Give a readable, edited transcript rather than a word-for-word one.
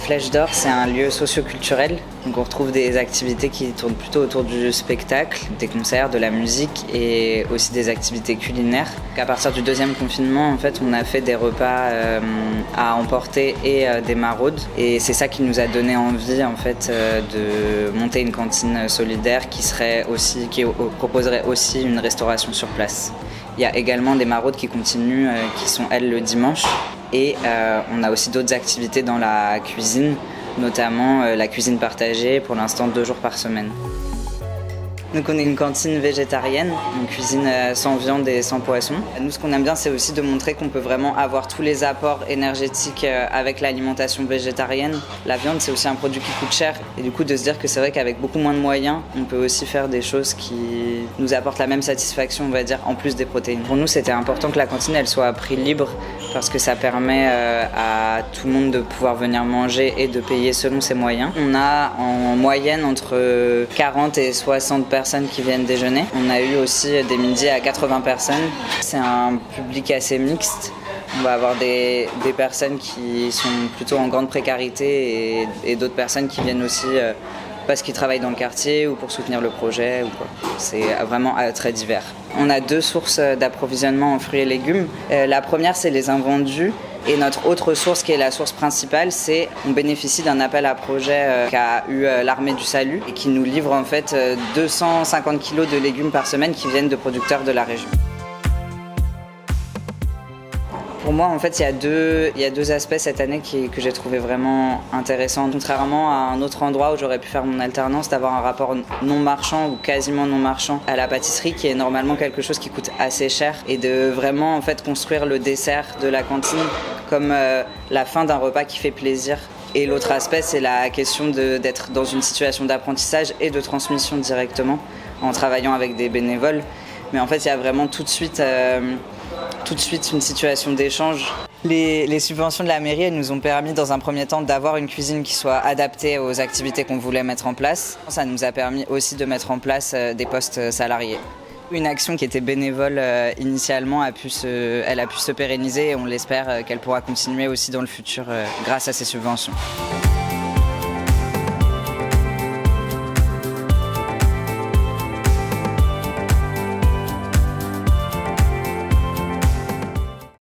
Flèche d'Or, c'est un lieu socio-culturel. Donc on retrouve des activités qui tournent plutôt autour du spectacle, des concerts, de la musique et aussi des activités culinaires. À partir du deuxième confinement, en fait, on a fait des repas à emporter et des maraudes. Et c'est ça qui nous a donné envie, en fait, de monter une cantine solidaire qui proposerait aussi une restauration sur place. Il y a également des maraudes qui continuent, qui sont elles le dimanche. Et on a aussi d'autres activités dans la cuisine, notamment la cuisine partagée, pour l'instant 2 jours par semaine. Donc on est une cantine végétarienne, une cuisine sans viande et sans poisson. Nous, ce qu'on aime bien, c'est aussi de montrer qu'on peut vraiment avoir tous les apports énergétiques avec l'alimentation végétarienne. La viande, c'est aussi un produit qui coûte cher. Et du coup, de se dire que c'est vrai qu'avec beaucoup moins de moyens, on peut aussi faire des choses qui nous apportent la même satisfaction, on va dire, en plus des protéines. Pour nous, c'était important que la cantine, elle soit à prix libre parce que ça permet à tout le monde de pouvoir venir manger et de payer selon ses moyens. On a en moyenne entre 40 et 60 personnes qui viennent déjeuner. On a eu aussi des midis à 80 personnes. C'est un public assez mixte. On va avoir des personnes qui sont plutôt en grande précarité et d'autres personnes qui viennent aussi parce qu'ils travaillent dans le quartier ou pour soutenir le projet ou quoi. C'est vraiment très divers. On a 2 sources d'approvisionnement en fruits et légumes. La première, c'est les invendus. Et notre autre source, qui est la source principale, c'est on bénéficie d'un appel à projet qu'a eu l'Armée du Salut et qui nous livre en fait 250 kilos de légumes par semaine qui viennent de producteurs de la région. Pour moi, en fait, il y a deux aspects cette année que j'ai trouvé vraiment intéressants. Contrairement à un autre endroit où j'aurais pu faire mon alternance, d'avoir un rapport non marchand ou quasiment non marchand à la pâtisserie, qui est normalement quelque chose qui coûte assez cher, et de vraiment en fait construire le dessert de la cantine comme la fin d'un repas qui fait plaisir. Et l'autre aspect, c'est la question d'être dans une situation d'apprentissage et de transmission directement en travaillant avec des bénévoles. Mais en fait, il y a vraiment tout de suite une situation d'échange. Les subventions de la mairie, elles nous ont permis dans un premier temps d'avoir une cuisine qui soit adaptée aux activités qu'on voulait mettre en place. Ça nous a permis aussi de mettre en place des postes salariés. Une action qui était bénévole initialement elle a pu se pérenniser et on l'espère qu'elle pourra continuer aussi dans le futur grâce à ces subventions.